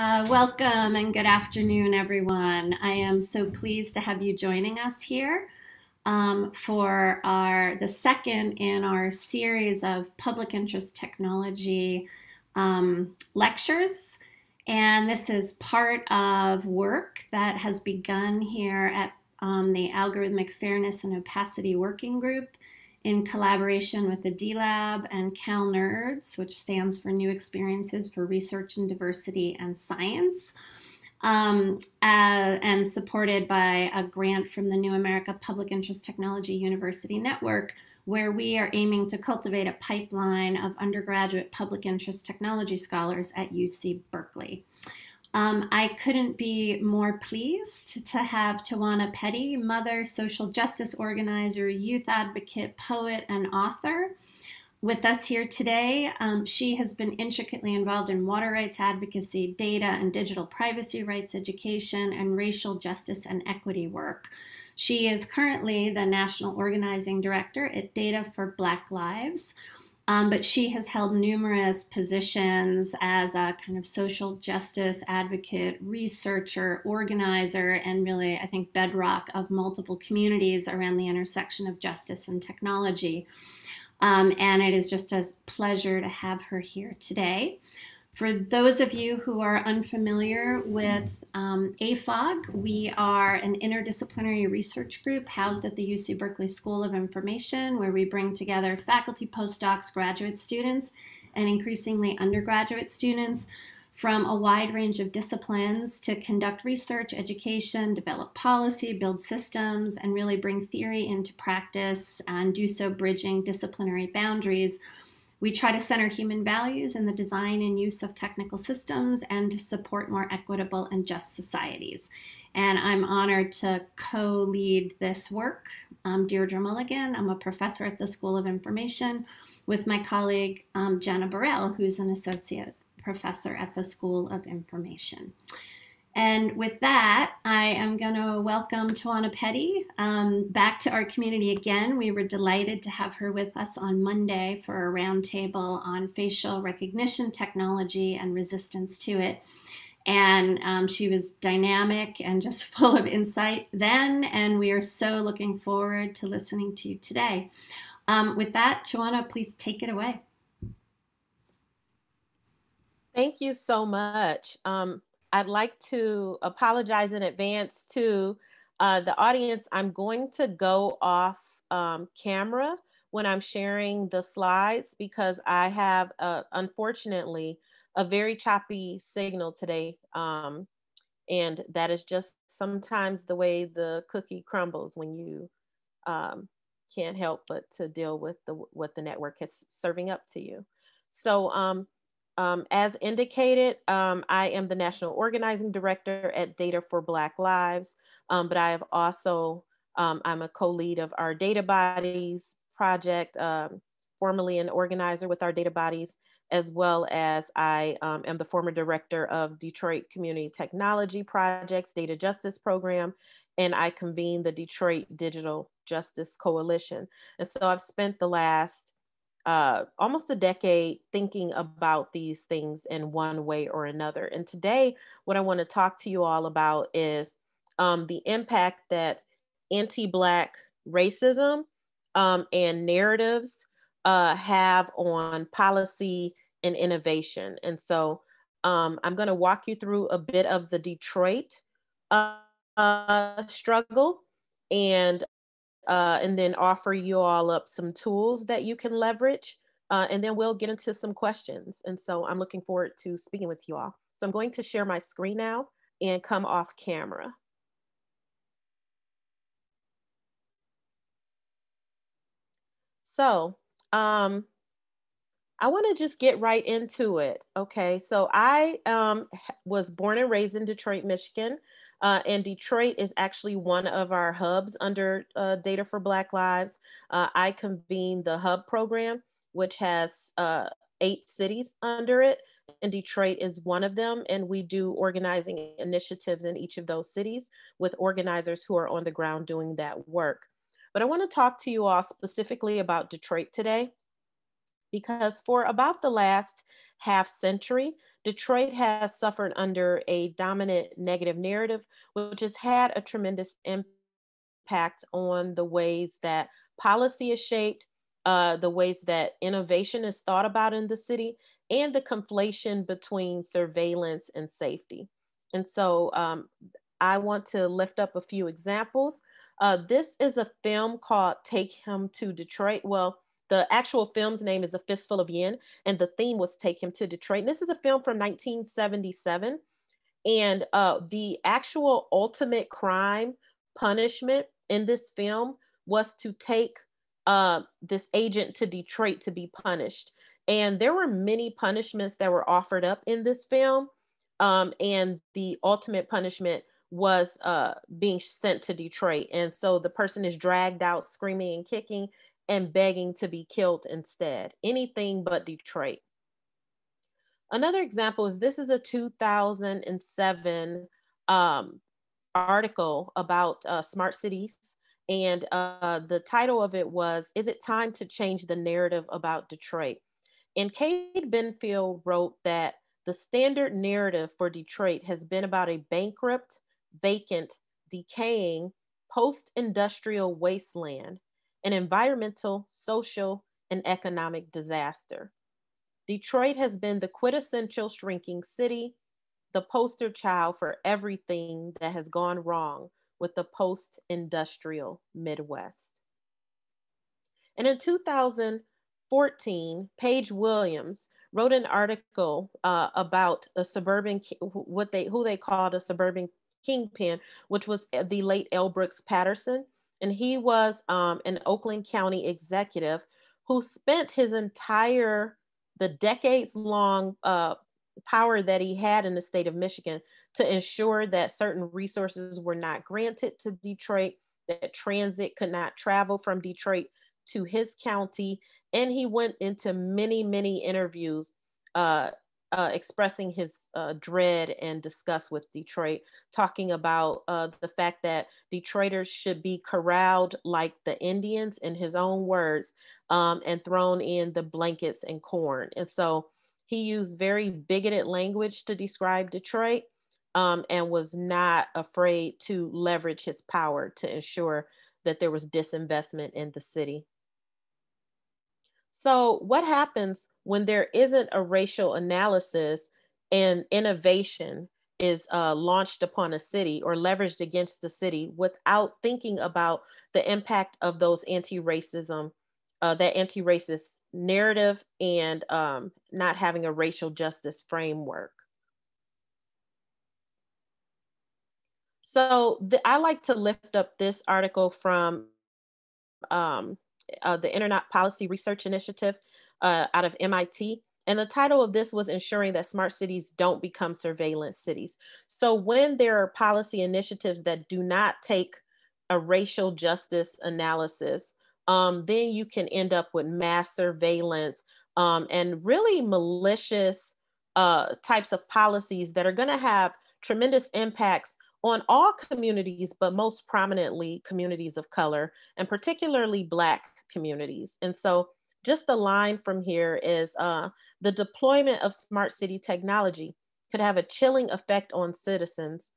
Welcome and good afternoon, everyone. I am so pleased to have you joining us here for the second in our series of public interest technology lectures. And this is part of work that has begun here at the Algorithmic Fairness and Opacity Working Group in collaboration with the D-Lab and CalNERDS, which stands for New Experiences for Research and Diversity and Science, and supported by a grant from the New America Public Interest Technology University Network, where we are aiming to cultivate a pipeline of undergraduate public interest technology scholars at UC Berkeley. I couldn't be more pleased to have Tawanna Petty, mother, social justice organizer, youth advocate, poet, and author, with us here today. She has been intricately involved in water rights advocacy, data and digital privacy rights education, and racial justice and equity work. She is currently the National Organizing Director at Data for Black Lives. But she has held numerous positions as a kind of social justice advocate, researcher, organizer, and really, I think, bedrock of multiple communities around the intersection of justice and technology. And it is just a pleasure to have her here today. For those of you who are unfamiliar with AFOG, we are an interdisciplinary research group housed at the UC Berkeley School of Information, where we bring together faculty, postdocs, graduate students, and increasingly undergraduate students from a wide range of disciplines to conduct research, education, develop policy, build systems, and really bring theory into practice and do so bridging disciplinary boundaries. We try to center human values in the design and use of technical systems and to support more equitable and just societies. And I'm honored to co-lead this work. I'm Deirdre Mulligan. I'm a professor at the School of Information with my colleague Jenna Burrell, who's an associate professor at the School of Information. And with that, I am going to welcome Tawana Petty back to our community again. We were delighted to have her with us on Monday for a roundtable on facial recognition technology and resistance to it. And she was dynamic and just full of insight then, and we are so looking forward to listening to you today. With that, Tawana, please take it away. Thank you so much. I'd like to apologize in advance to the audience. I'm going to go off camera when I'm sharing the slides because I have, unfortunately, a very choppy signal today. And that is just sometimes the way the cookie crumbles when you can't help but to deal with what the network is serving up to you. So as indicated, I am the National Organizing Director at Data for Black Lives, but I have also, I'm a co-lead of our Data Bodies project, formerly an organizer with our Data Bodies, as well as I am the former director of Detroit Community Technology Project's Data Justice Program, and I convene the Detroit Digital Justice Coalition. And so I've spent the last almost a decade thinking about these things in one way or another. And today, what I want to talk to you all about is the impact that anti-Black racism and narratives have on policy and innovation. And so I'm going to walk you through a bit of the Detroit struggle and then offer you all up some tools that you can leverage. And then we'll get into some questions. And so I'm looking forward to speaking with you all. So I'm going to share my screen now and come off camera. So I want to just get right into it. Okay, so I was born and raised in Detroit, Michigan. And Detroit is actually one of our hubs under Data for Black Lives. I convene the hub program, which has 8 cities under it, and Detroit is one of them. And we do organizing initiatives in each of those cities with organizers who are on the ground doing that work. But I want to talk to you all specifically about Detroit today. because for about the last half century, Detroit has suffered under a dominant negative narrative, which has had a tremendous impact on the ways that policy is shaped, the ways that innovation is thought about in the city, and the conflation between surveillance and safety. And so I want to lift up a few examples. This is a film called Take Him to Detroit. Well, the actual film's name is A Fistful of Yen, and the theme was Take Him to Detroit. And this is a film from 1977. And the actual ultimate crime punishment in this film was to take this agent to Detroit to be punished. And there were many punishments that were offered up in this film. And the ultimate punishment was being sent to Detroit. And so the person is dragged out screaming and kicking and begging to be killed instead. Anything but Detroit. Another example is this is a 2007 article about smart cities. And the title of it was, Is It Time to Change the Narrative About Detroit? And Kate Benfield wrote that the standard narrative for Detroit has been about a bankrupt, vacant, decaying, post-industrial wasteland, an environmental, social, and economic disaster. Detroit has been the quintessential shrinking city, the poster child for everything that has gone wrong with the post-industrial Midwest. And in 2014, Paige Williams wrote an article about a suburban, who they called a suburban kingpin, which was the late L. Brooks Patterson. And he was an Oakland County executive who spent the decades long power that he had in the state of Michigan to ensure that certain resources were not granted to Detroit, that transit could not travel from Detroit to his county. And he went into many, many interviews expressing his dread and disgust with Detroit, talking about the fact that Detroiters should be corralled like the Indians, in his own words, and thrown in the blankets and corn. And so he used very bigoted language to describe Detroit, and was not afraid to leverage his power to ensure that there was disinvestment in the city. So, what happens when there isn't a racial analysis and innovation is launched upon a city or leveraged against the city without thinking about the impact of those that anti-racist narrative, and not having a racial justice framework? So, I like to lift up this article from um, the Internet Policy Research Initiative out of MIT. And the title of this was Ensuring That Smart Cities Don't Become Surveillance Cities. So when there are policy initiatives that do not take a racial justice analysis, then you can end up with mass surveillance and really malicious types of policies that are going to have tremendous impacts on all communities, but most prominently communities of color, and particularly Black communities. And so just the line from here is the deployment of smart city technology could have a chilling effect on citizens'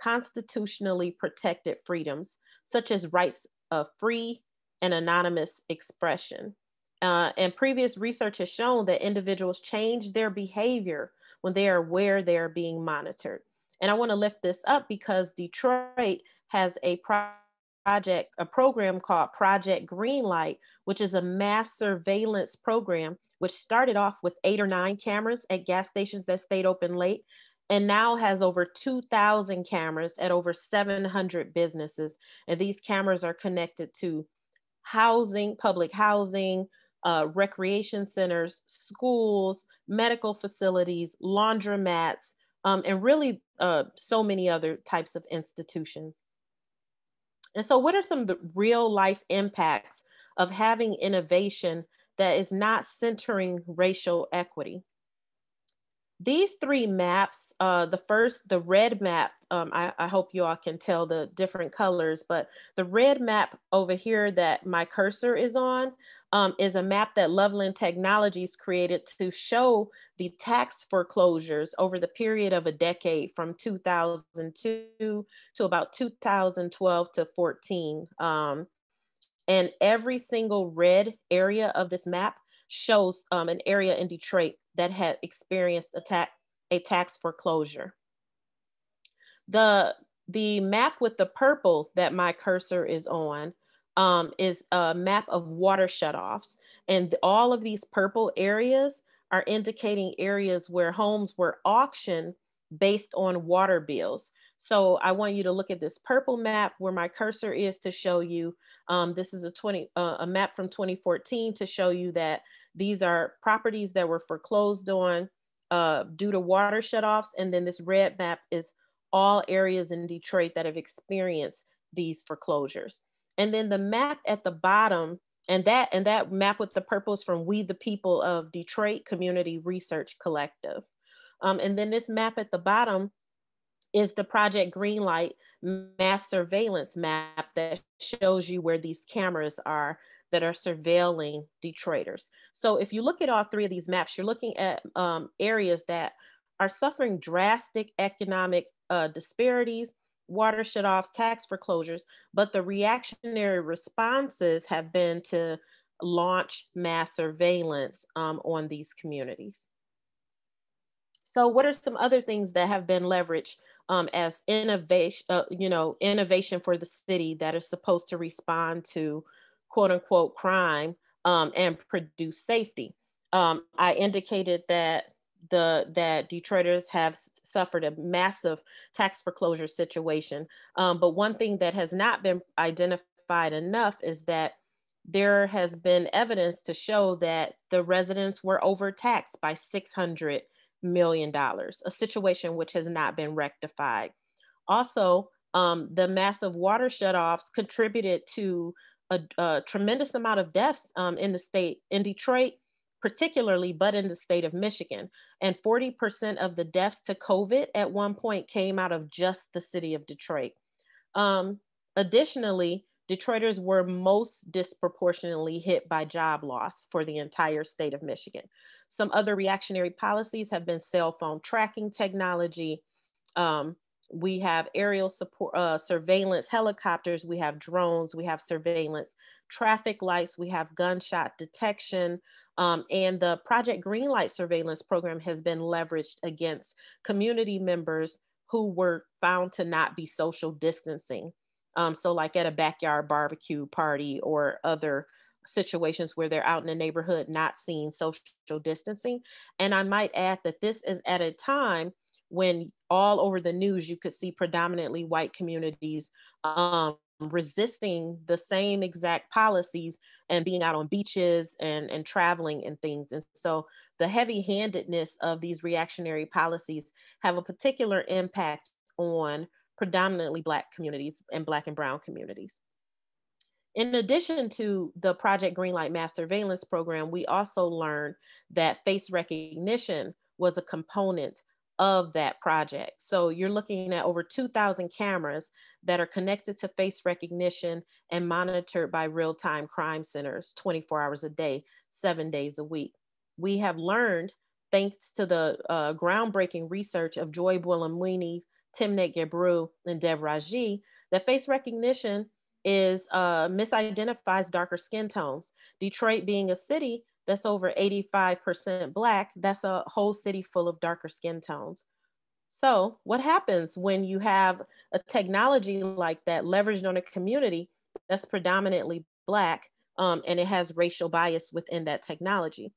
constitutionally protected freedoms, such as rights of free and anonymous expression. And previous research has shown that individuals change their behavior when they are aware they are being monitored. And I want to lift this up because Detroit has a program called Project Greenlight, which is a mass surveillance program, which started off with 8 or 9 cameras at gas stations that stayed open late, and now has over 2,000 cameras at over 700 businesses. And these cameras are connected to housing, public housing, recreation centers, schools, medical facilities, laundromats, and really so many other types of institutions. And so, what are some of the real life impacts of having innovation that is not centering racial equity? These 3 maps, the red map, I hope you all can tell the different colors, but the red map over here that my cursor is on, is a map that Loveland Technologies created to show the tax foreclosures over the period of a decade from 2002 to about 2012 to 14. And every single red area of this map shows an area in Detroit that had experienced a tax foreclosure. The map with the purple that my cursor is on is a map of water shutoffs. And all of these purple areas are indicating areas where homes were auctioned based on water bills. So I want you to look at this purple map where my cursor is to show you, this is a map from 2014 to show you that these are properties that were foreclosed on due to water shutoffs. And then this red map is all areas in Detroit that have experienced these foreclosures. And then the map at the bottom, and that map with the purple is from We the People of Detroit Community Research Collective. And then this map at the bottom is the Project Greenlight mass surveillance map that shows you where these cameras are that are surveilling Detroiters. So if you look at all three of these maps, you're looking at areas that are suffering drastic economic disparities, water shutoffs, tax foreclosures, but the reactionary responses have been to launch mass surveillance on these communities. So what are some other things that have been leveraged as innovation, innovation for the city that is supposed to respond to quote unquote crime and produce safety? I indicated that that Detroiters have suffered a massive tax foreclosure situation. But one thing that has not been identified enough is that there has been evidence to show that the residents were overtaxed by $600 million, a situation which has not been rectified. Also, the massive water shutoffs contributed to a tremendous amount of deaths in the state, in Detroit particularly, but in the state of Michigan. And 40% of the deaths to COVID at one point came out of just the city of Detroit. Additionally, Detroiters were most disproportionately hit by job loss for the entire state of Michigan. Some other reactionary policies have been cell phone tracking technology. We have aerial support, surveillance helicopters, we have drones, we have surveillance, traffic lights, we have gunshot detection, and the Project Greenlight surveillance program has been leveraged against community members who were found to not be social distancing. So like at a backyard barbecue party or other situations where they're out in the neighborhood not seeing social distancing. And I might add that this is at a time when all over the news you could see predominantly white communities resisting the same exact policies and being out on beaches and traveling and things. And so the heavy-handedness of these reactionary policies have a particular impact on predominantly Black communities and Black and Brown communities. In addition to the Project Greenlight mass surveillance program, we also learned that face recognition was a component of that project. So you're looking at over 2,000 cameras that are connected to face recognition and monitored by real-time crime centers 24 hours a day, 7 days a week. We have learned, thanks to the groundbreaking research of Joy Buolamwini, Timnit Gebru, and Deb Raji, that face recognition is misidentifies darker skin tones. Detroit being a city that's over 85% Black, that's a whole city full of darker skin tones. So what happens when you have a technology like that leveraged on a community that's predominantly Black and it has racial bias within that technology?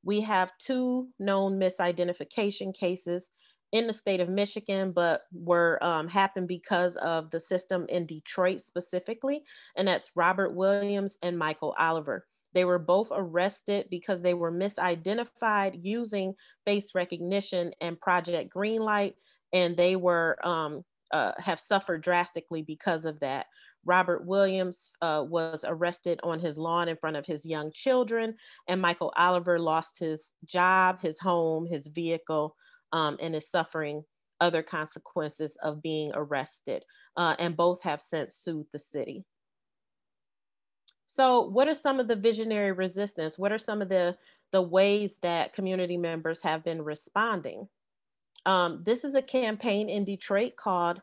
We have 2 known misidentification cases in the state of Michigan, but were happened because of the system in Detroit specifically, and that's Robert Williams and Michael Oliver. They were both arrested because they were misidentified using face recognition and Project Greenlight, and they were have suffered drastically because of that. Robert Williams was arrested on his lawn in front of his young children, and Michael Oliver lost his job, his home, his vehicle, and is suffering other consequences of being arrested. And both have since sued the city. So what are some of the visionary resistance? What are some of the ways that community members have been responding? This is a campaign in Detroit called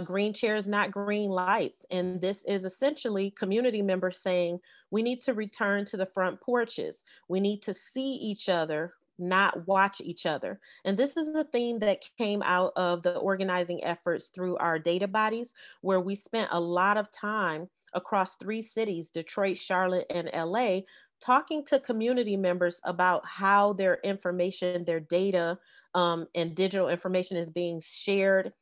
Green Chairs, Not Green Lights. And this is essentially community members saying, we need to return to the front porches. We need to see each other, not watch each other. And this is a theme that came out of the organizing efforts through our data bodies, where we spent a lot of time across 3 cities, Detroit, Charlotte, and LA, talking to community members about how their information, their data, and digital information is being shared,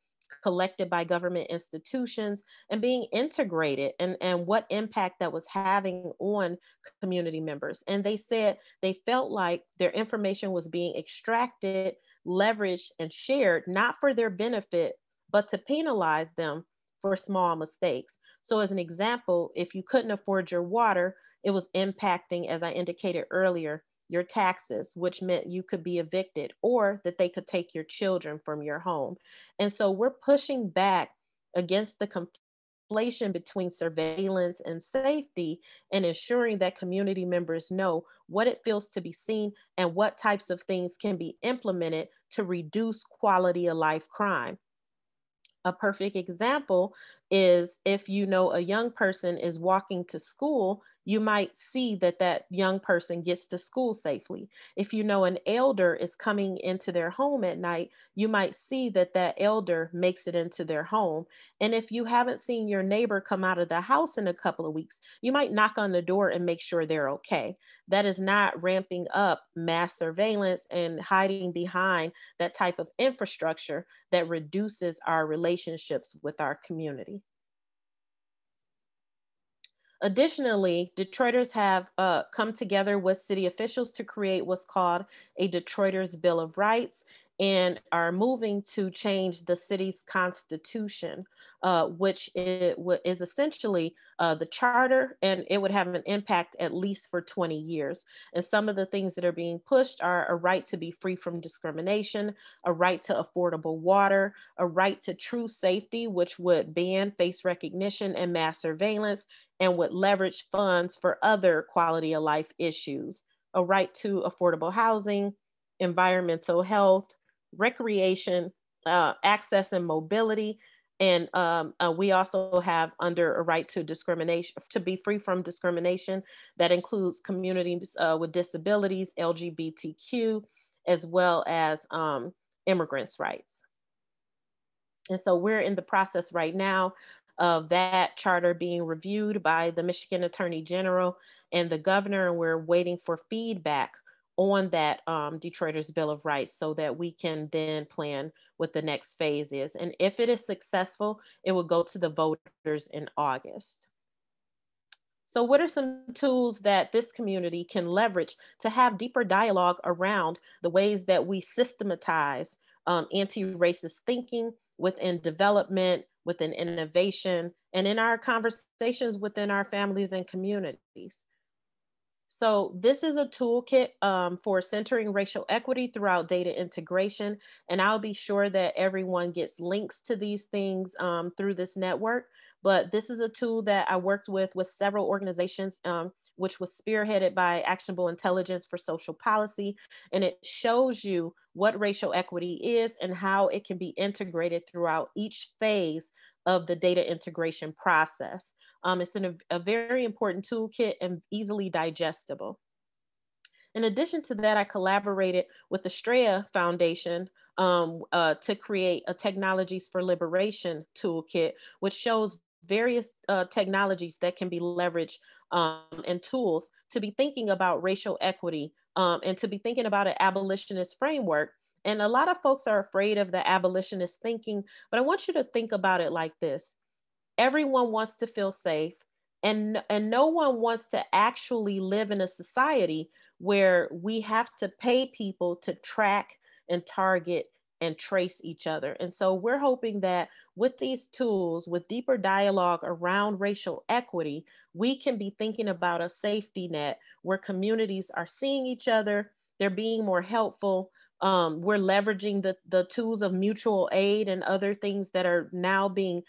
collected by government institutions, and being integrated, and what impact that was having on community members. And they said they felt like their information was being extracted, leveraged, and shared, not for their benefit, but to penalize them for small mistakes. So, as an example, if you couldn't afford your water, it was impacting, as I indicated earlier, your taxes, which meant you could be evicted or that they could take your children from your home. And so we're pushing back against the conflation between surveillance and safety, and ensuring that community members know what it feels to be seen and what types of things can be implemented to reduce quality of life crime. A perfect example is if you know a young person is walking to school, you might see that that young person gets to school safely. If you know an elder is coming into their home at night, you might see that that elder makes it into their home. And if you haven't seen your neighbor come out of the house in a couple of weeks, you might knock on the door and make sure they're okay. That is not ramping up mass surveillance and hiding behind that type of infrastructure that reduces our relationships with our community. Additionally, Detroiters have come together with city officials to create what's called a Detroiters Bill of Rights, and are moving to change the city's constitution, which is essentially the charter, and it would have an impact at least for 20 years. And some of the things that are being pushed are a right to be free from discrimination, a right to affordable water, a right to true safety, which would ban face recognition and mass surveillance, and would leverage funds for other quality of life issues, a right to affordable housing, environmental health, recreation, access and mobility. And we also have under a right to discrimination, to be free from discrimination, that includes communities with disabilities, LGBTQ, as well as immigrants' rights. And so we're in the process right now of that charter being reviewed by the Michigan Attorney General and the governor, and we're waiting for feedback on that Detroiters Bill of Rights so that we can then plan what the next phase is. And if it is successful, it will go to the voters in August. So what are some tools that this community can leverage to have deeper dialogue around the ways that we systematize anti-racist thinking within development, within innovation, and in our conversations within our families and communities? So this is a toolkit for centering racial equity throughout data integration. And I'll be sure that everyone gets links to these things through this network. But this is a tool that I worked with several organizations, which was spearheaded by Actionable Intelligence for Social Policy. And it shows you what racial equity is and how it can be integrated throughout each phase of the data integration process. It's a very important toolkit and easily digestible. In addition to that, I collaborated with the Straya Foundation to create a Technologies for Liberation toolkit, which shows various technologies that can be leveraged and tools to be thinking about racial equity, and to be thinking about an abolitionist framework. And a lot of folks are afraid of the abolitionist thinking, but I want you to think about it like this. Everyone wants to feel safe, and no one wants to actually live in a society where we have to pay people to track and target and trace each other. And so we're hoping that with these tools, with deeper dialogue around racial equity, we can be thinking about a safety net where communities are seeing each other, they're being more helpful, We're leveraging the tools of mutual aid and other things that are now being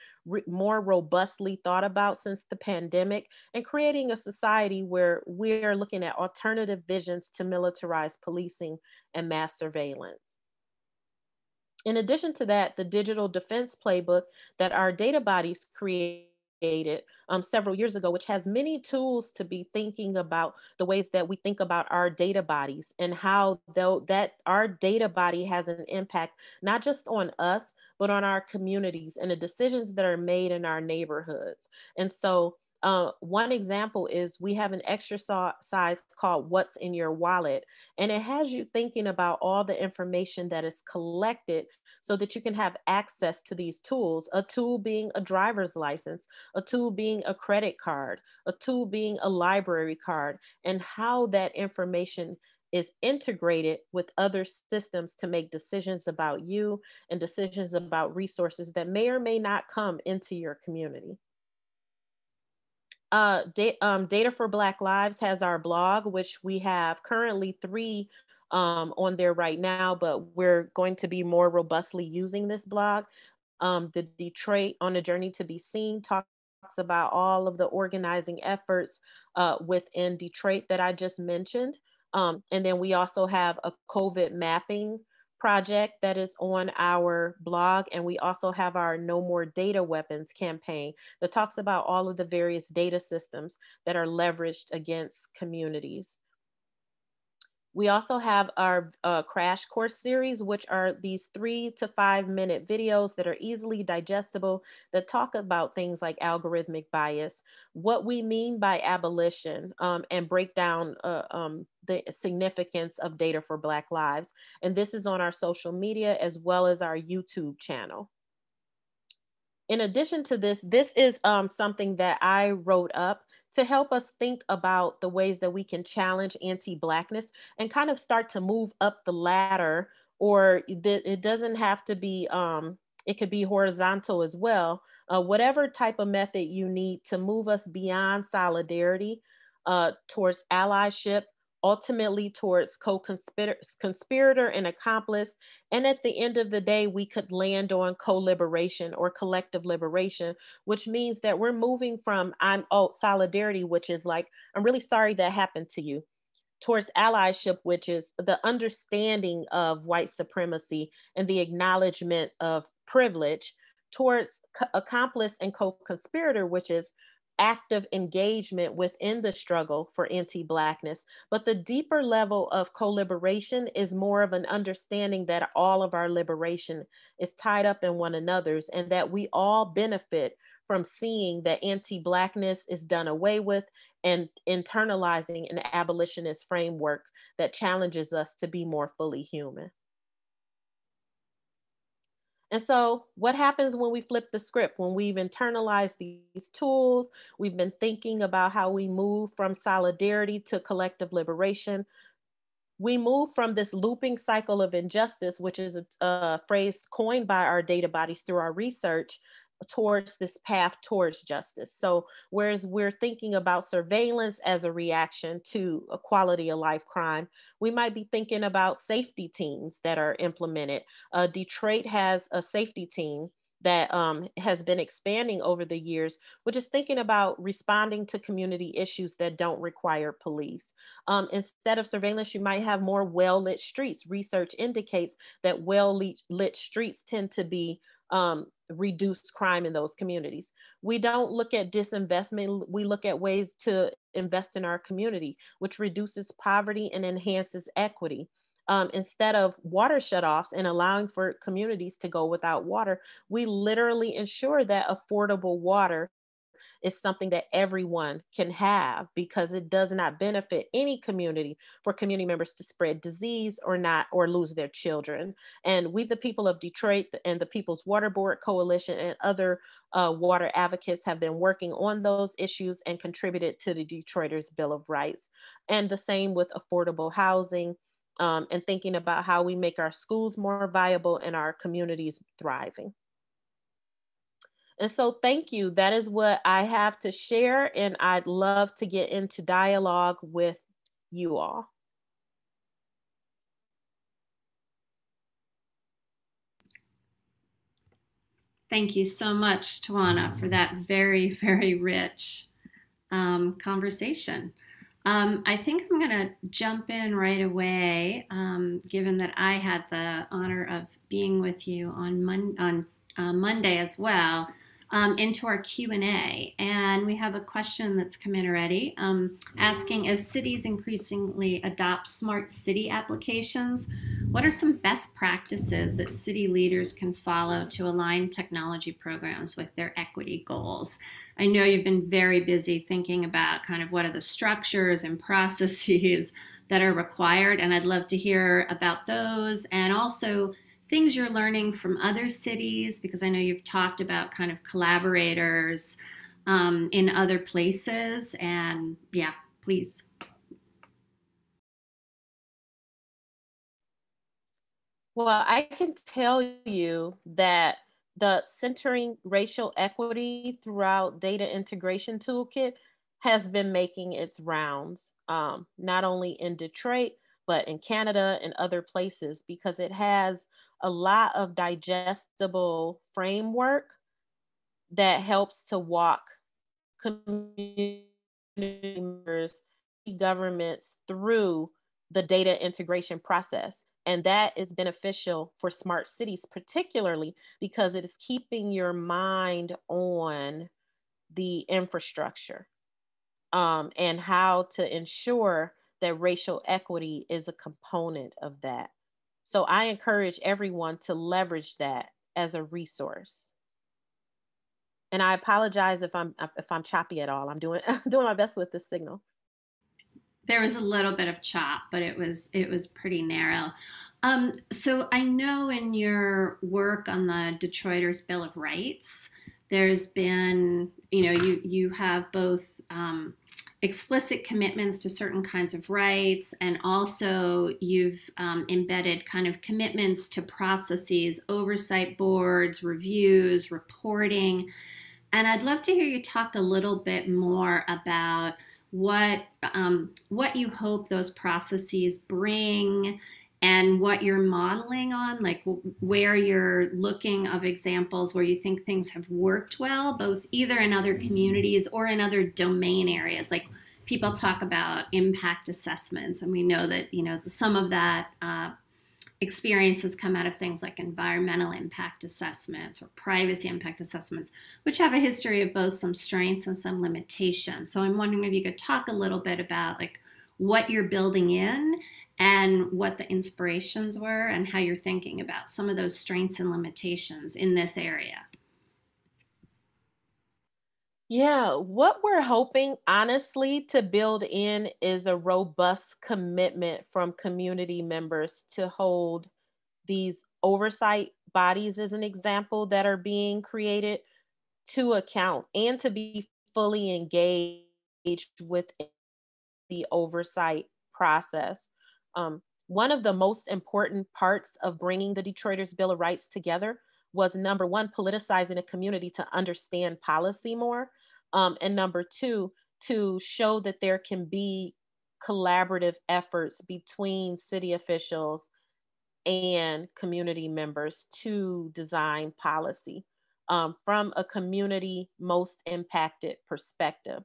more robustly thought about since the pandemic, and creating a society where we're looking at alternative visions to militarized policing and mass surveillance. In addition to that, the digital defense playbook that our data bodies created several years ago, which has many tools to be thinking about the ways that we think about our data bodies and how though that our data body has an impact not just on us, but on our communities and the decisions that are made in our neighborhoods. And so one example is we have an exercise called What's in Your Wallet, and it has you thinking about all the information that is collected so that you can have access to these tools, a tool being a driver's license, a tool being a credit card, a tool being a library card, and how that information is integrated with other systems to make decisions about you and decisions about resources that may or may not come into your community. Data for Black Lives has our blog, which we have currently 3 on there right now, but we're going to be more robustly using this blog. The Detroit on a Journey to Be Seen talks about all of the organizing efforts within Detroit that I just mentioned. And then we also have a COVID mapping project that is on our blog. And we also have our No More Data Weapons campaign that talks about all of the various data systems that are leveraged against communities. We also have our crash course series, which are these 3 to 5 minute videos that are easily digestible that talk about things like algorithmic bias, what we mean by abolition, and break down the significance of data for Black lives. And this is on our social media as well as our YouTube channel. In addition to this, this is something that I wrote up to help us think about the ways that we can challenge anti-Blackness and kind of start to move up the ladder, or it doesn't have to be, it could be horizontal as well. Whatever type of method you need to move us beyond solidarity towards allyship, ultimately towards co-conspirator and accomplice. And at the end of the day, we could land on co-liberation or collective liberation, which means that we're moving from solidarity, which is like, I'm really sorry that happened to you, towards allyship, which is the understanding of white supremacy and the acknowledgement of privilege, towards accomplice and co-conspirator, which is active engagement within the struggle for anti-Blackness. But the deeper level of co-liberation is more of an understanding that all of our liberation is tied up in one another's, and that we all benefit from seeing that anti-Blackness is done away with and internalizing an abolitionist framework that challenges us to be more fully human. And so, what happens when we flip the script? When we've internalized these tools, we've been thinking about how we move from solidarity to collective liberation. We move from this looping cycle of injustice, which is a phrase coined by our data bodies through our research, towards this path towards justice. So whereas we're thinking about surveillance as a reaction to a quality of life crime, we might be thinking about safety teams that are implemented. Detroit has a safety team that has been expanding over the years, which is thinking about responding to community issues that don't require police. Instead of surveillance, you might have more well-lit streets. Research indicates that well-lit streets tend to be reduce crime in those communities. We don't look at disinvestment, we look at ways to invest in our community, which reduces poverty and enhances equity. Instead of water shutoffs and allowing for communities to go without water, we literally ensure that affordable water is something that everyone can have, because it does not benefit any community for community members to spread disease or lose their children. And we, the people of Detroit and the People's Water Board Coalition and other water advocates, have been working on those issues and contributed to the Detroiters' Bill of Rights. And the same with affordable housing, and thinking about how we make our schools more viable and our communities thriving. And so thank you. That is what I have to share, and I'd love to get into dialogue with you all. Thank you so much, Tawana, for that very, very rich conversation. I think I'm going to jump in right away, given that I had the honor of being with you on Monday as well, into our Q&A. And we have a question that's come in already, asking, as cities increasingly adopt smart city applications, what are some best practices that city leaders can follow to align technology programs with their equity goals? I know you've been very busy thinking about kind of what are the structures and processes that are required, and I'd love to hear about those, and also things you're learning from other cities, because I know you've talked about kind of collaborators in other places. And yeah, please. Well, I can tell you that the centering racial equity throughout data integration toolkit has been making its rounds, not only in Detroit, but in Canada and other places, because it has a lot of digestible framework that helps to walk community members, governments through the data integration process. And that is beneficial for smart cities, particularly because it is keeping your mind on the infrastructure, and how to ensure that racial equity is a component of that. So I encourage everyone to leverage that as a resource. And I apologize if I'm choppy at all. I'm doing I'm doing my best with this signal. There was a little bit of chop, but it was pretty narrow. So I know in your work on the Detroiters Bill of Rights, there's been, you have both explicit commitments to certain kinds of rights, and also you've embedded kind of commitments to processes, oversight boards, reviews, reporting. And I'd love to hear you talk a little bit more about what you hope those processes bring, and what you're modeling on, like where you're looking of examples where you think things have worked well, both either in other communities or in other domain areas. Like people talk about impact assessments, and we know that some of that experiences come out of things like environmental impact assessments or privacy impact assessments, which have a history of both some strengths and some limitations. So I'm wondering if you could talk a little bit about like what you're building in, and what the inspirations were, and how you're thinking about some of those strengths and limitations in this area. Yeah, what we're hoping, honestly, to build in is a robust commitment from community members to hold these oversight bodies, as an example, that are being created to account, and to be fully engaged with the oversight process. One of the most important parts of bringing the Detroiters Bill of Rights together was, number one, politicizing a community to understand policy more, and number two, to show that there can be collaborative efforts between city officials and community members to design policy, from a community most impacted perspective.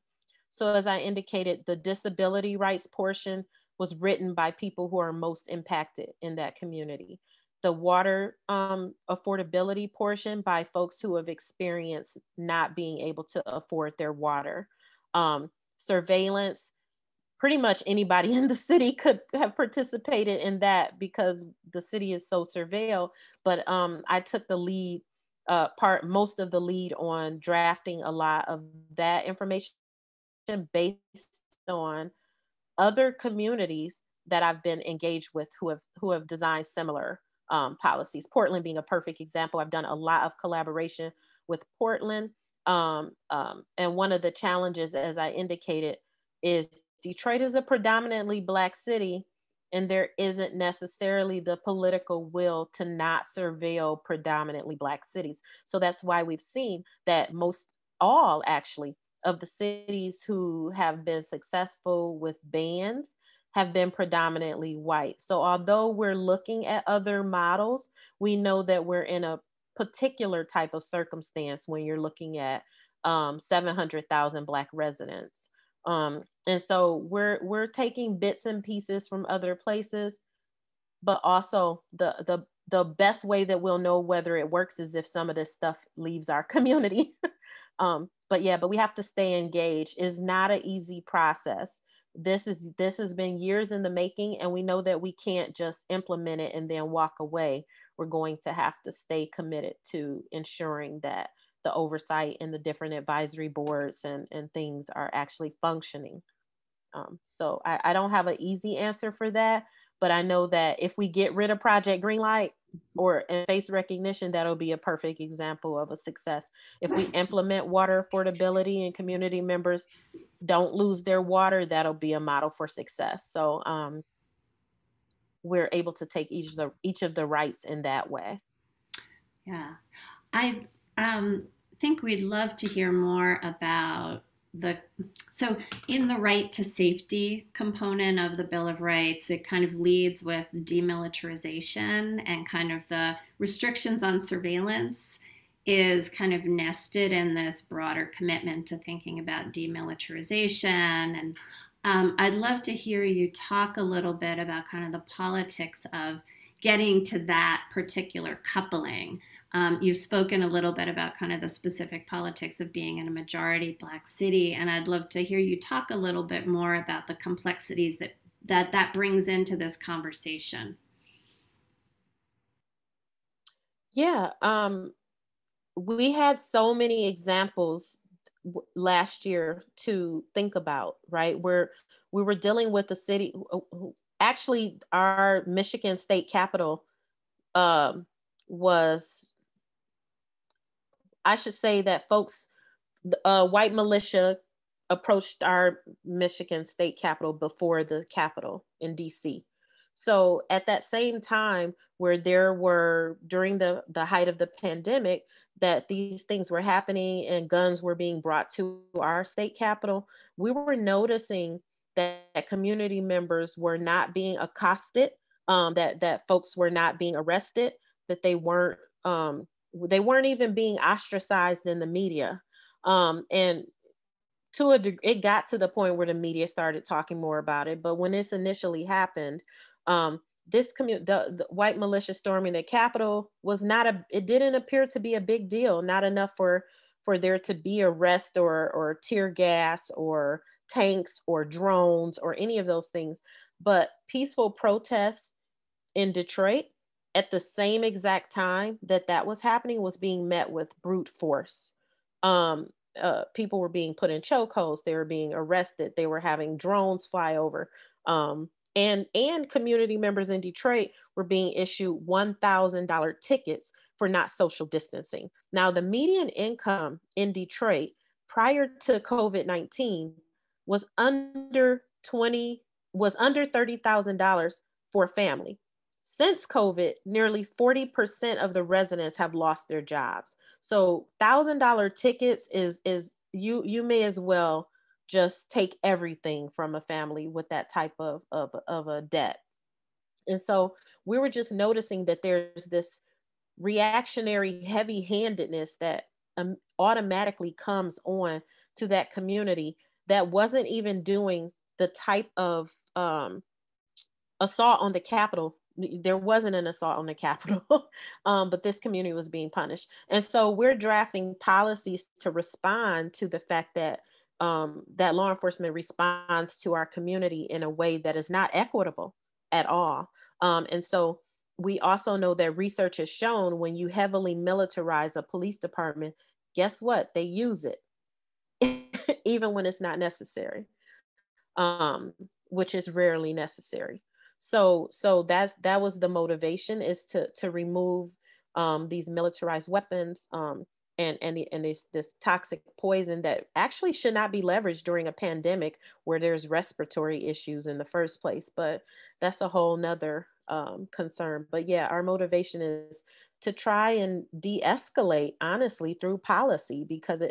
So, as I indicated, the disability rights portion was written by people who are most impacted in that community. The water affordability portion by folks who have experienced not being able to afford their water. Surveillance, pretty much anybody in the city could have participated in that because the city is so surveilled. But I took the lead, most of the lead on drafting a lot of that information based on other communities that I've been engaged with who have designed similar policies. Portland being a perfect example. I've done a lot of collaboration with Portland. And one of the challenges, as I indicated, is Detroit is a predominantly Black city, and there isn't necessarily the political will to not surveil predominantly Black cities. So that's why we've seen that most all actually of the cities who have been successful with bans have been predominantly white. So although we're looking at other models, we know that we're in a particular type of circumstance when you're looking at 700,000 Black residents. And so we're taking bits and pieces from other places, but also the best way that we'll know whether it works is if some of this stuff leaves our community. But we have to stay engaged. It's not an easy process. This has been years in the making, and we know that we can't just implement it and then walk away. We're going to have to stay committed to ensuring that the oversight and the different advisory boards and things are actually functioning. So I don't have an easy answer for that, but I know that if we get rid of Project Greenlight or face recognition, that'll be a perfect example of a success. If we implement water affordability and community members don't lose their water, that'll be a model for success. So we're able to take each of the rights in that way. Yeah, I think we'd love to hear more about so in the right to safety component of the Bill of Rights, it kind of leads with demilitarization, and kind of the restrictions on surveillance is kind of nested in this broader commitment to thinking about demilitarization. And I'd love to hear you talk a little bit about kind of the politics of getting to that particular coupling. You've spoken a little bit about kind of the specific politics of being in a majority Black city, and I'd love to hear you talk a little bit more about the complexities that brings into this conversation. Yeah, we had so many examples last year to think about, right? Where we were dealing with the city. Actually, our Michigan state capital was, I should say that folks, white militia approached our Michigan state capitol before the Capitol in DC. So at that same time, where there were, during the height of the pandemic, that these things were happening and guns were being brought to our state capitol, we were noticing that community members were not being accosted, that folks were not being arrested, that they weren't even being ostracized in the media. And to a degree, it got to the point where the media started talking more about it. But when this initially happened, the white militia storming the Capitol it didn't appear to be a big deal, not enough for there to be arrest or tear gas or tanks or drones or any of those things. But peaceful protests in Detroit at the same exact time that was happening was being met with brute force. People were being put in chokeholds. They were being arrested. They were having drones fly over. And community members in Detroit were being issued $1,000 tickets for not social distancing. Now, the median income in Detroit prior to COVID-19 was under $30,000 for a family. Since COVID, nearly 40% of the residents have lost their jobs. So $1,000 tickets is you may as well just take everything from a family with that type of a debt. And so we were just noticing that there's this reactionary heavy-handedness that automatically comes on to that community that wasn't even doing the type of assault on the Capitol. There wasn't an assault on the Capitol, but this community was being punished. And so we're drafting policies to respond to the fact that that law enforcement responds to our community in a way that is not equitable at all. And so we also know that research has shown when you heavily militarize a police department, guess what? They use it, even when it's not necessary, which is rarely necessary. So that was the motivation, is to remove these militarized weapons and this toxic poison that actually should not be leveraged during a pandemic where there's respiratory issues in the first place. But that's a whole nother concern. But yeah, our motivation is to try and de-escalate, honestly, through policy, because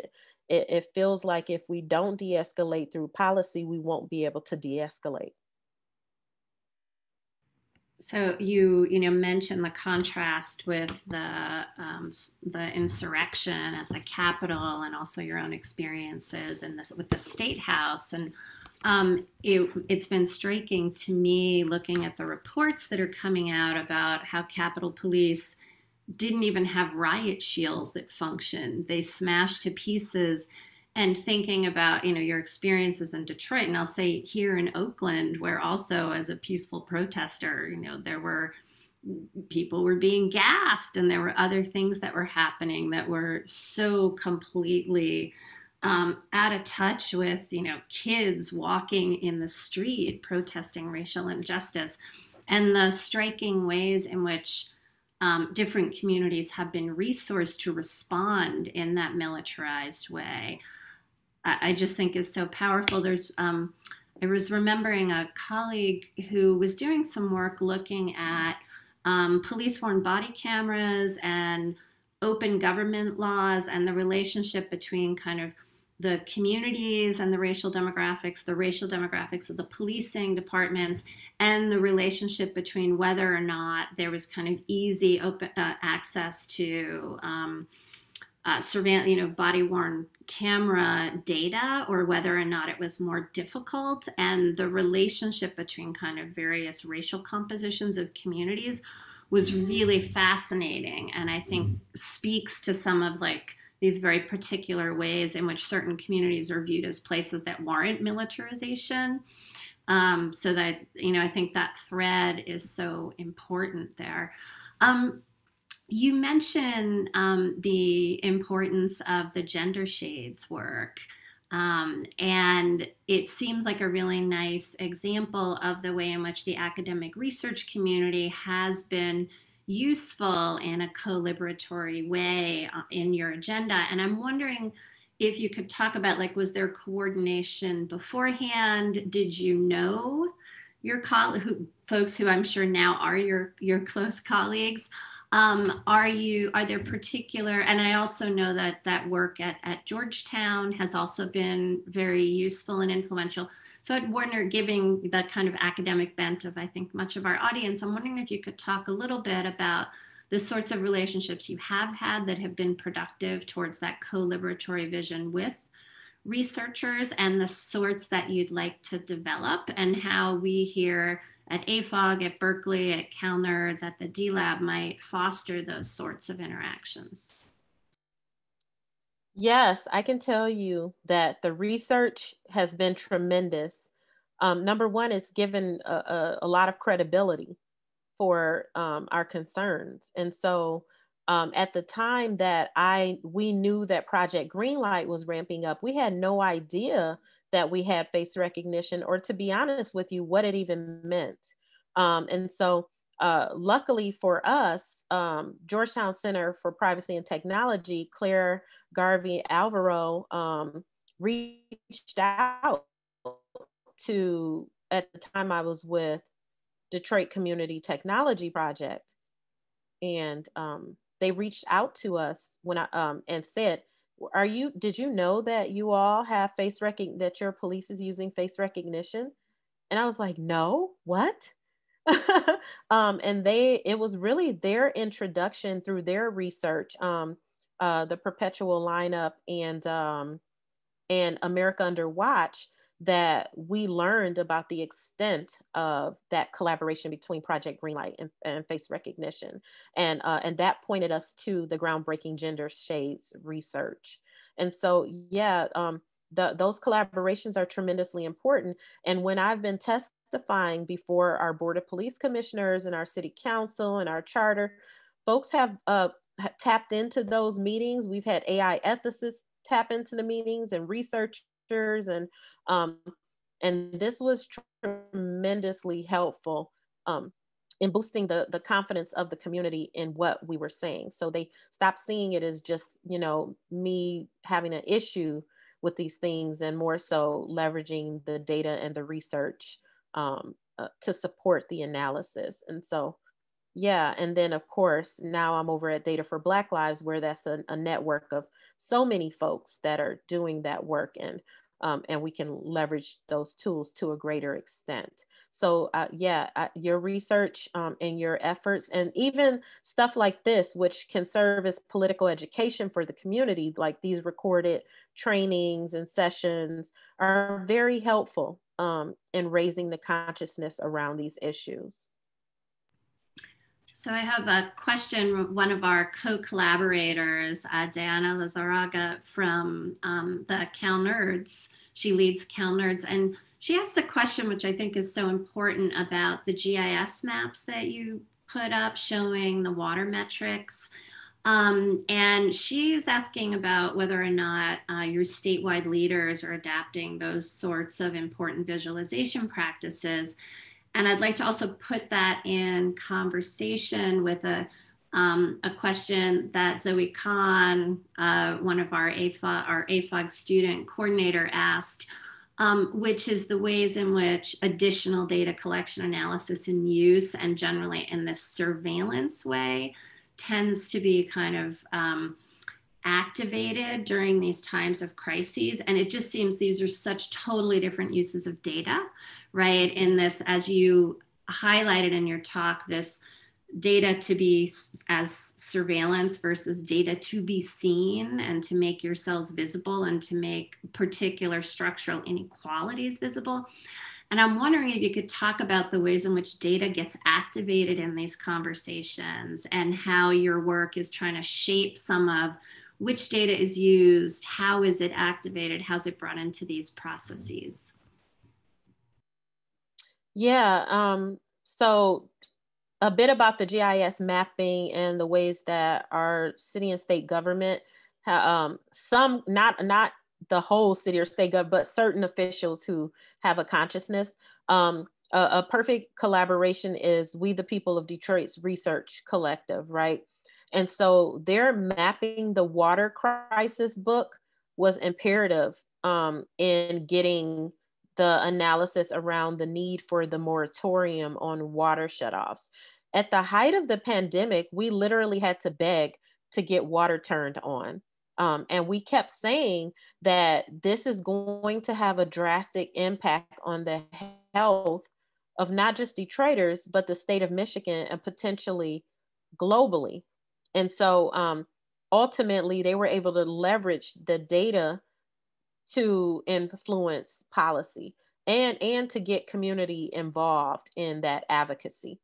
it feels like if we don't de-escalate through policy, we won't be able to de-escalate. So you mentioned the contrast with the insurrection at the Capitol, and also your own experiences and this with the State House. And it's been striking to me looking at the reports that are coming out about how Capitol Police didn't even have riot shields that functioned. They smashed to pieces. And thinking about your experiences in Detroit, and I'll say here in Oakland, where also as a peaceful protester, there were people were being gassed, and there were other things that were happening that were so completely out of touch with kids walking in the street protesting racial injustice, and the striking ways in which different communities have been resourced to respond in that militarized way. I just think is so powerful. I was remembering a colleague who was doing some work looking at police-worn body cameras and open government laws and the relationship between kind of the communities and the racial demographics of the policing departments, and the relationship between whether or not there was kind of easy open access to surveillance, body-worn camera data, or whether or not it was more difficult, and the relationship between kind of various racial compositions of communities was really fascinating, and I think speaks to some of these very particular ways in which certain communities are viewed as places that warrant militarization. So that, I think that thread is so important there. You mentioned the importance of the gender shades work. And it seems like a really nice example of the way in which the academic research community has been useful in a co-liberatory way in your agenda. And I'm wondering if you could talk about, was there coordination beforehand? Did you know your folks who I'm sure now are your close colleagues? Are there particular, and I also know that work at Georgetown has also been very useful and influential. So I'd wonder, giving that kind of academic bent of, I think, much of our audience, I'm wondering if you could talk a little bit about the sorts of relationships you have had that have been productive towards that co-liberatory vision with researchers, and the sorts that you'd like to develop, and how we here at AFOG, at Berkeley, at CalNERDS, at the D-Lab might foster those sorts of interactions. Yes, I can tell you that the research has been tremendous. Number one, it's given a lot of credibility for our concerns. And so at the time that we knew that Project Greenlight was ramping up, we had no idea that we had face recognition, or, to be honest with you, what it even meant. And so luckily for us, Georgetown Center for Privacy and Technology, Claire Garvey Alvaro, reached out to, at the time I was with Detroit Community Technology Project, and they reached out to us when and said, did you know that you all have that your police is using face recognition? And I was like, no, what? And it was really their introduction through their research, the Perpetual Lineup and America Under Watch, that we learned about the extent of that collaboration between Project Greenlight and face recognition. And that pointed us to the groundbreaking gender shades research. And so, yeah, those collaborations are tremendously important. And when I've been testifying before our Board of Police Commissioners and our City Council and our charter, folks have tapped into those meetings. We've had AI ethicists tap into the meetings, and researchers, and this was tremendously helpful in boosting the confidence of the community in what we were saying. So they stopped seeing it as just, me having an issue with these things, and more so leveraging the data and the research to support the analysis. And so, yeah. And then, of course, now I'm over at Data for Black Lives, where that's a network of so many folks that are doing that work, and we can leverage those tools to a greater extent. So yeah, your research and your efforts, and even stuff like this, which can serve as political education for the community, like these recorded trainings and sessions, are very helpful in raising the consciousness around these issues. So I have a question. One of our co-collaborators, Diana Lizarraga from the Cal Nerds, she leads Cal Nerds, and she asked a question which I think is so important about the GIS maps that you put up showing the water metrics. And she's asking about whether or not your statewide leaders are adapting those sorts of important visualization practices. And I'd like to also put that in conversation with a question that Zoe Kahn, one of our AFOG student coordinator, asked, which is the ways in which additional data collection, analysis, and use, and generally in this surveillance way, tends to be kind of activated during these times of crises. And it just seems these are such totally different uses of data, right? In this, as you highlighted in your talk, this data to be as surveillance versus data to be seen and to make yourselves visible and to make particular structural inequalities visible. And I'm wondering if you could talk about the ways in which data gets activated in these conversations and how your work is trying to shape some of which data is used, how is it activated, how's it brought into these processes? Yeah, so a bit about the GIS mapping and the ways that our city and state government, some, not the whole city or state government, but certain officials who have a consciousness. A perfect collaboration is We the People of Detroit's research collective, right? And so their mapping the water crisis book was imperative in getting the analysis around the need for the moratorium on water shutoffs. At the height of the pandemic, we literally had to beg to get water turned on. And we kept saying that this is going to have a drastic impact on the health of not just Detroiters, but the state of Michigan and potentially globally. And so ultimately, they were able to leverage the data to influence policy and to get community involved in that advocacy.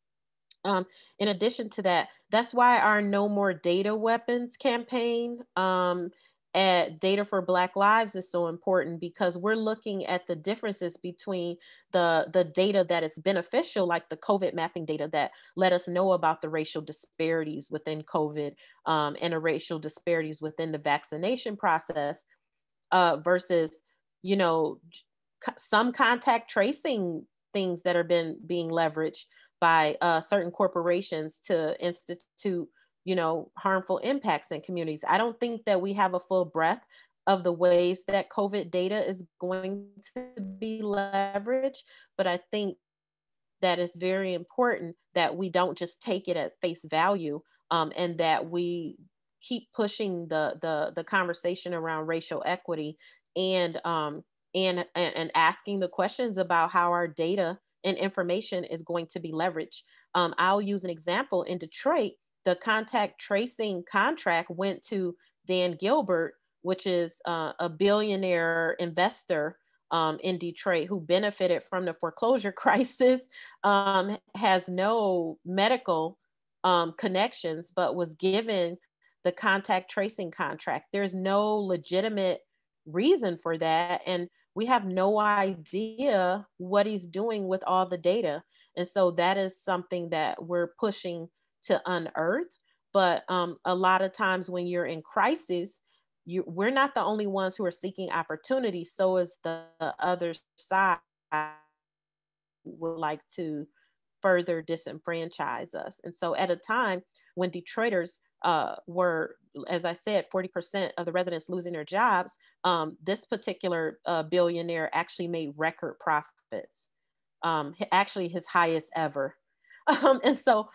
In addition to that, that's why our No More Data Weapons campaign at Data for Black Lives is so important, because we're looking at the differences between the data that is beneficial, like the COVID mapping data that let us know about the racial disparities within COVID and the racial disparities within the vaccination process, versus, you know, some contact tracing things that are being leveraged by certain corporations to institute, you know, harmful impacts in communities. I don't think that we have a full breadth of the ways that COVID data is going to be leveraged, but I think that it's very important that we don't just take it at face value, and that we keep pushing the conversation around racial equity, and and asking the questions about how our data and information is going to be leveraged. I'll use an example. In Detroit, the contact tracing contract went to Dan Gilbert, which is a billionaire investor in Detroit who benefited from the foreclosure crisis, has no medical connections, but was given the contact tracing contract. There's no legitimate reason for that. And we have no idea what he's doing with all the data. And so that is something that we're pushing to unearth. But a lot of times when you're in crisis, we're not the only ones who are seeking opportunity. So is the other side would like to further disenfranchise us. And so at a time when Detroiters were, as I said, 40% of the residents losing their jobs, this particular billionaire actually made record profits, actually his highest ever. And so,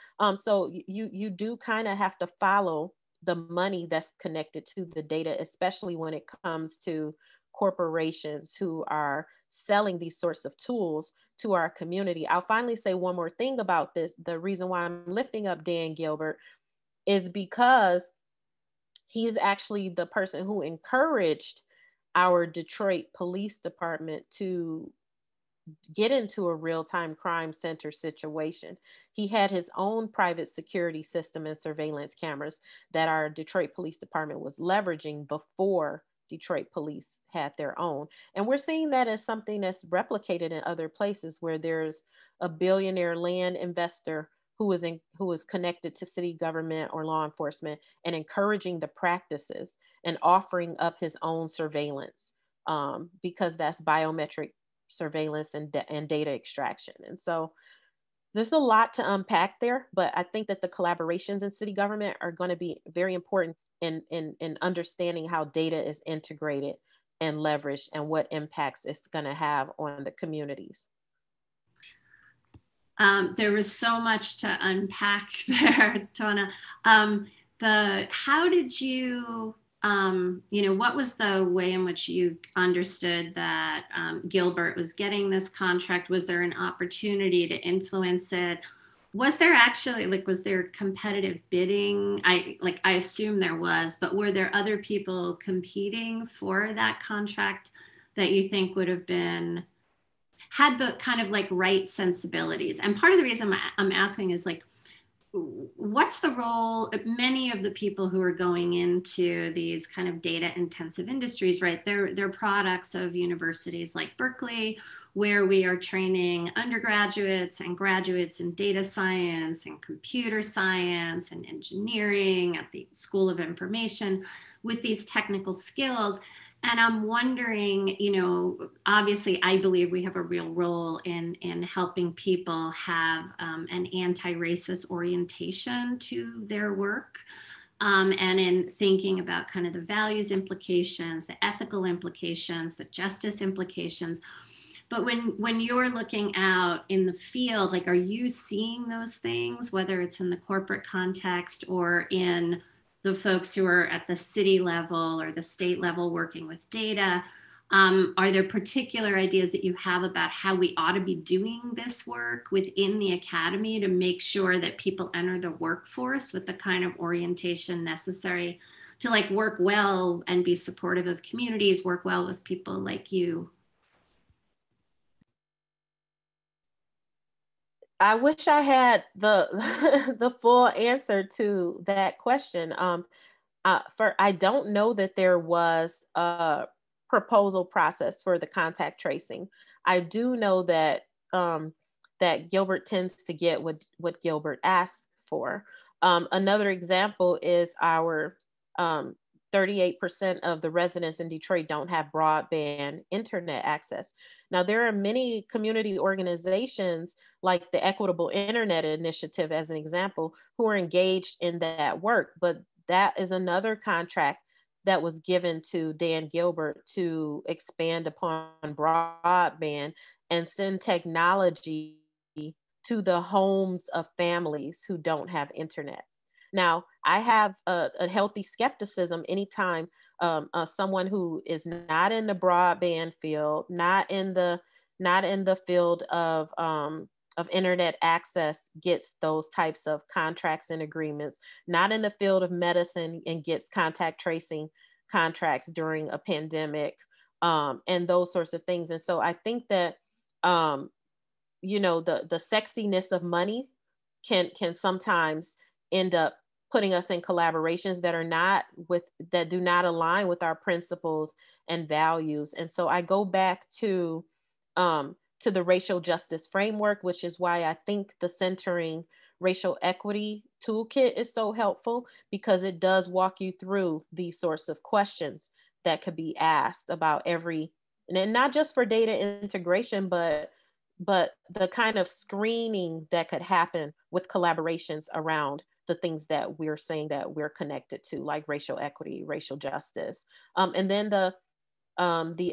you do kind of have to follow the money that's connected to the data, especially when it comes to corporations who are selling these sorts of tools to our community. I'll finally say one more thing about this. The reason why I'm lifting up Dan Gilbert is because he's actually the person who encouraged our Detroit Police Department to get into a real-time crime center situation. He had his own private security system and surveillance cameras that our Detroit Police Department was leveraging before Detroit police had their own. And we're seeing that as something that's replicated in other places where there's a billionaire land investor who is connected to city government or law enforcement and encouraging the practices and offering up his own surveillance because that's biometric surveillance and data extraction. And so there's a lot to unpack there, but I think that the collaborations in city government are going to be very important in understanding how data is integrated and leveraged and what impacts it's going to have on the communities. There was so much to unpack there, Tawanna. How did you, what was the way in which you understood that Gilbert was getting this contract? Was there an opportunity to influence it? Was there actually, was there competitive bidding? I assume there was, but were there other people competing for that contract that you think would have had the kind of right sensibilities? And part of the reason I'm asking is what's the role? Many of the people who are going into these kind of data intensive industries, right? They're products of universities like Berkeley, where we are training undergraduates and graduates in data science and computer science and engineering at the School of Information with these technical skills. And I'm wondering, obviously, I believe we have a real role in helping people have an anti-racist orientation to their work, and in thinking about kind of the values implications, the ethical implications, the justice implications. But when you're looking out in the field, are you seeing those things, whether it's in the corporate context or in the folks who are at the city level or the state level working with data? Are there particular ideas that you have about how we ought to be doing this work within the academy to make sure that people enter the workforce with the kind of orientation necessary to work well and be supportive of communities, work well with people like you? I wish I had the the full answer to that question. I don't know that there was a proposal process for the contact tracing. I do know that that Gilbert tends to get what Gilbert asks for. Another example is our 38% of the residents in Detroit don't have broadband internet access. Now, there are many community organizations like the Equitable Internet Initiative, as an example, who are engaged in that work. But that is another contract that was given to Dan Gilbert to expand upon broadband and send technology to the homes of families who don't have internet. Now, I have a healthy skepticism anytime someone who is not in the broadband field, not in the field of internet access gets those types of contracts and agreements, not in the field of medicine and gets contact tracing contracts during a pandemic, and those sorts of things. And so I think that the sexiness of money can sometimes end up putting us in collaborations that do not align with our principles and values. And so I go back to the racial justice framework, which is why I think the Centering Racial Equity Toolkit is so helpful, because it does walk you through these sorts of questions that could be asked about and not just for data integration, but the kind of screening that could happen with collaborations around the things that we're saying that we're connected to, like racial equity, racial justice. And then the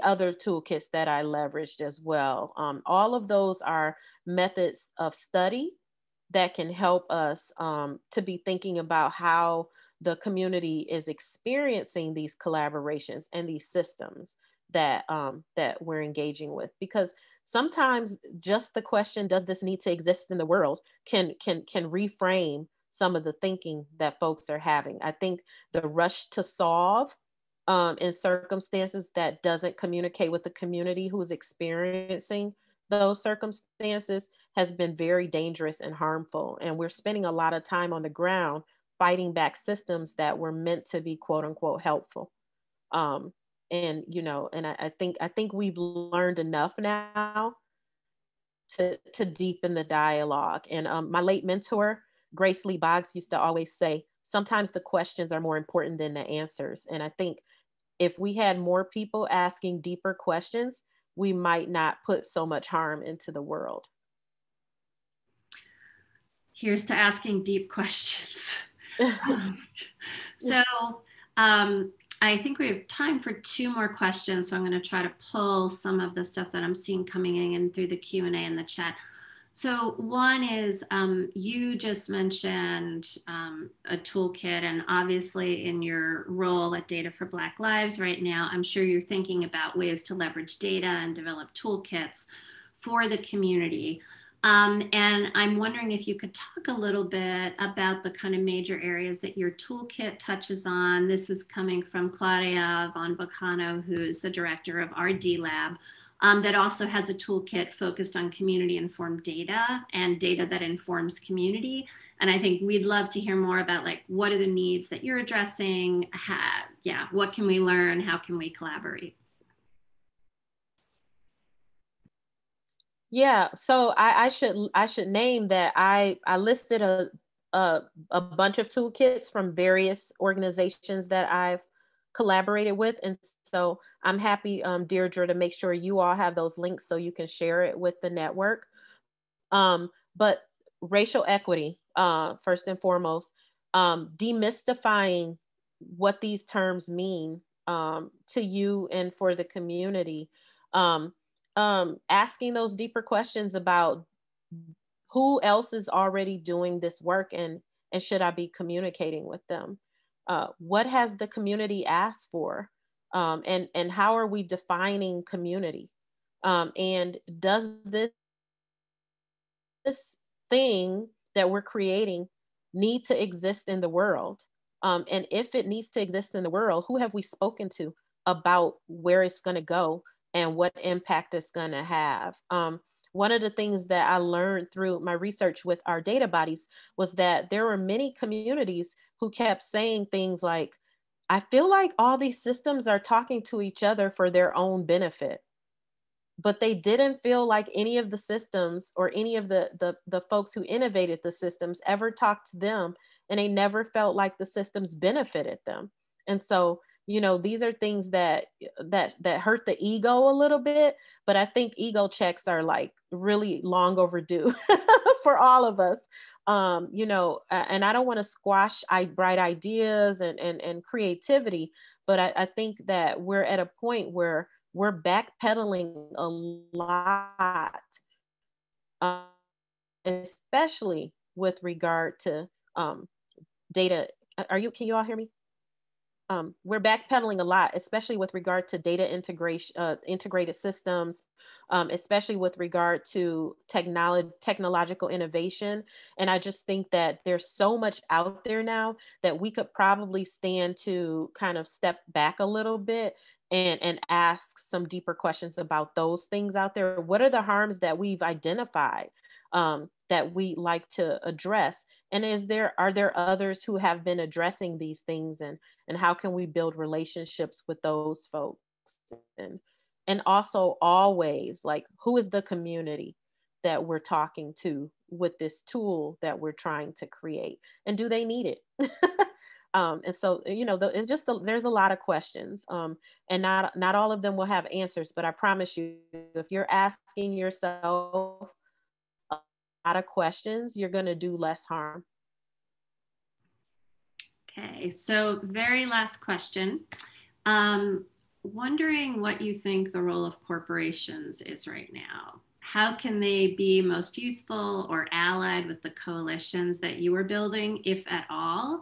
other toolkits that I leveraged as well. All of those are methods of study that can help us to be thinking about how the community is experiencing these collaborations and these systems. that that we're engaging with, because sometimes just the question, does this need to exist in the world, can reframe some of the thinking that folks are having. I think the rush to solve in circumstances that doesn't communicate with the community who's experiencing those circumstances has been very dangerous and harmful. And we're spending a lot of time on the ground fighting back systems that were meant to be quote unquote helpful. Um, and you know, and I think we've learned enough now to deepen the dialogue. And my late mentor, Grace Lee Boggs, used to always say, sometimes the questions are more important than the answers. And I think if we had more people asking deeper questions, we might not put so much harm into the world. Here's to asking deep questions. So I think we have time for 2 more questions. So I'm going to try to pull some of the stuff that I'm seeing coming in through the Q&A in the chat. So one is, you just mentioned a toolkit, and obviously in your role at Data for Black Lives right now, I'm sure you're thinking about ways to leverage data and develop toolkits for the community. And I'm wondering if you could talk a little bit about the kind of major areas that your toolkit touches on. This is coming from Claudia Von Bocano, who's the director of our D-Lab, that also has a toolkit focused on community-informed data and data that informs community. And I think we'd love to hear more about, like, what are the needs that you're addressing? What can we learn? How can we collaborate? Yeah, so I should name that I listed a bunch of toolkits from various organizations that I've collaborated with, and so I'm happy, Deirdre, to make sure you all have those links so you can share it with the network. But racial equity, first and foremost, demystifying what these terms mean to you and for the community. Asking those deeper questions about who else is already doing this work, and should I be communicating with them? What has the community asked for? And how are we defining community? And does this thing that we're creating need to exist in the world? And if it needs to exist in the world, who have we spoken to about where it's going to go and what impact it's going to have? One of the things that I learned through my research with our data bodies was that there were many communities who kept saying things like, I feel like all these systems are talking to each other for their own benefit, but they didn't feel like any of the systems or any of the folks who innovated the systems ever talked to them, and they never felt like the systems benefited them. And so, you know, these are things that hurt the ego a little bit, but I think ego checks are like really long overdue for all of us. You know, and I don't want to squash bright ideas and creativity, but I think that we're at a point where we're backpedaling a lot, uh, especially with regard to data. Can you all hear me? We're backpedaling a lot, especially with regard to data integration, integrated systems, especially with regard to technological innovation. And I just think that there's so much out there now that we could probably stand to kind of step back a little bit and ask some deeper questions about those things out there. What are the harms that we've identified that we like to address? And are there others who have been addressing these things, and how can we build relationships with those folks? And also always, like, who is the community that we're talking to with this tool that we're trying to create, and do they need it? And so, you know, it's just there's a lot of questions, and not all of them will have answers. But I promise you, if you're asking yourself a lot of questions, you're going to do less harm. Okay, so very last question. Wondering what you think the role of corporations is right now. How can they be most useful or allied with the coalitions that you are building, if at all?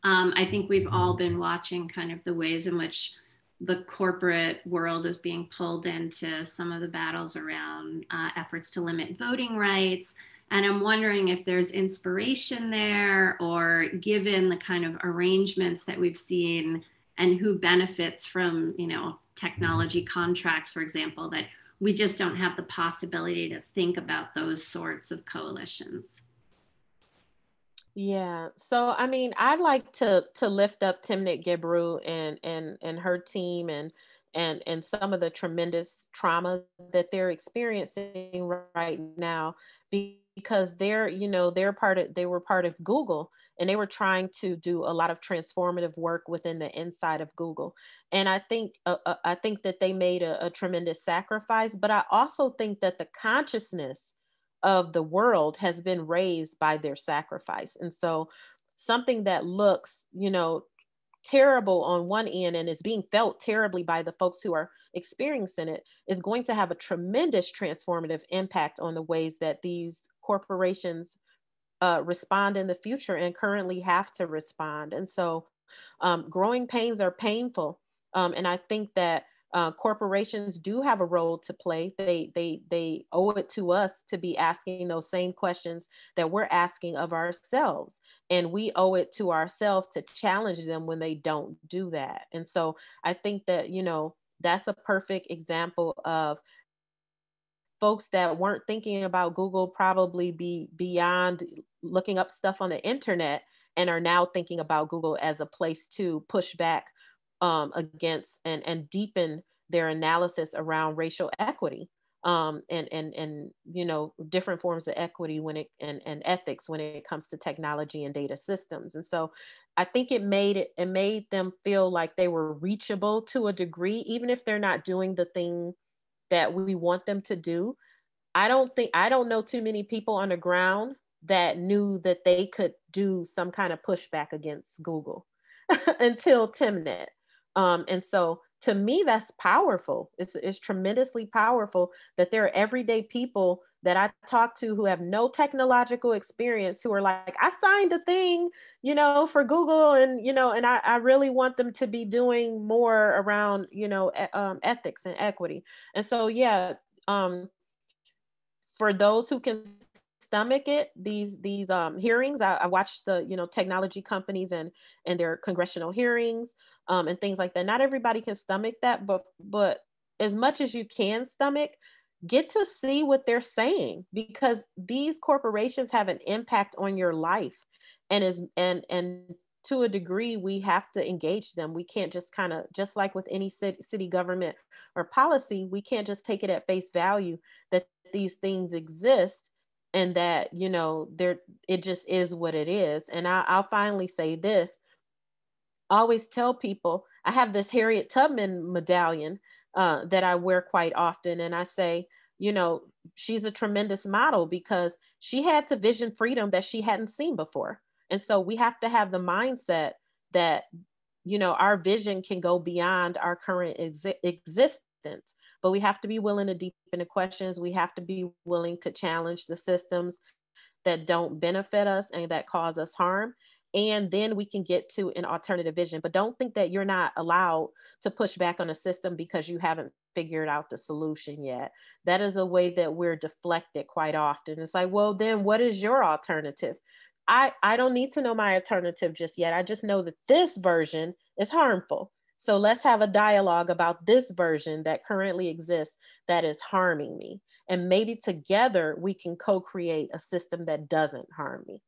I think we've all been watching kind of the ways in which the corporate world is being pulled into some of the battles around efforts to limit voting rights. And I'm wondering if there's inspiration there, or given the kind of arrangements that we've seen and who benefits from, technology contracts, for example, that we just don't have the possibility to think about those sorts of coalitions. Yeah. So I mean, I'd like to lift up Timnit Gebru and her team and some of the tremendous trauma that they're experiencing right now, because they were part of Google, and they were trying to do a lot of transformative work within the inside of Google. And I think that they made a tremendous sacrifice, but I also think that the consciousness of the world has been raised by their sacrifice. And so something that looks, terrible on one end and is being felt terribly by the folks who are experiencing it is going to have a tremendous transformative impact on the ways that these corporations respond in the future and currently have to respond. And so growing pains are painful. And I think that corporations do have a role to play. They owe it to us to be asking those same questions that we're asking of ourselves. And we owe it to ourselves to challenge them when they don't do that. And so I think that, that's a perfect example of folks that weren't thinking about Google probably be beyond looking up stuff on the internet, and are now thinking about Google as a place to push back against and deepen their analysis around racial equity, and different forms of equity and ethics when it comes to technology and data systems. And so I think it made them feel like they were reachable to a degree, even if they're not doing the thing that we want them to do. I don't know too many people on the ground that knew that they could do some kind of pushback against Google until Timnet. And so to me, that's powerful. It's tremendously powerful that there are everyday people that I talk to who have no technological experience, who are like, I signed a thing, for Google, and I really want them to be doing more around, ethics and equity. And so, yeah, for those who can stomach it, these hearings, I watched the technology companies and their congressional hearings, and things like that. Not everybody can stomach that, but as much as you can stomach, get to see what they're saying, because these corporations have an impact on your life, and to a degree we have to engage them. We can't just kind of, just like with any city government or policy, we can't just take it at face value that these things exist and that there, it just is what it is. And I'll finally say this. I always tell people I have this Harriet Tubman medallion that I wear quite often, and I say, she's a tremendous model because she had to vision freedom that she hadn't seen before. And so we have to have the mindset that our vision can go beyond our current existence, but we have to be willing to deepen the questions. We have to be willing to challenge the systems that don't benefit us and that cause us harm. And then we can get to an alternative vision. But don't think that you're not allowed to push back on a system because you haven't figured out the solution yet. That is a way that we're deflected quite often. It's like, well, then what is your alternative? I don't need to know my alternative just yet. I just know that this version is harmful. So let's have a dialogue about this version that currently exists that is harming me. And maybe together we can co-create a system that doesn't harm me.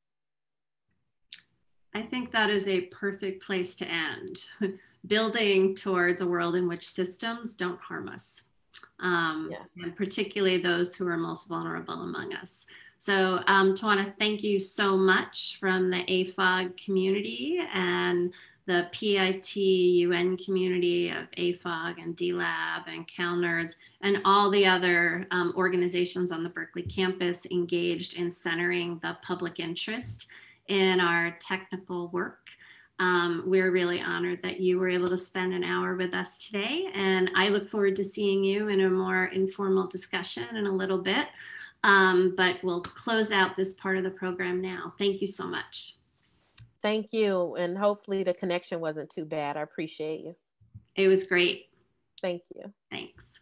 I think that is a perfect place to end. Building towards a world in which systems don't harm us, Yes. and particularly those who are most vulnerable among us. So, Tawanna, thank you so much from the AFOG community and the PIT UN community of AFOG and DLab and CalNerds and all the other organizations on the Berkeley campus engaged in centering the public interest in our technical work. We're really honored that you were able to spend an hour with us today, and I look forward to seeing you in a more informal discussion in a little bit, but we'll close out this part of the program now. Thank you so much. Thank you, and hopefully the connection wasn't too bad. I appreciate you. It was great. Thank you. Thanks.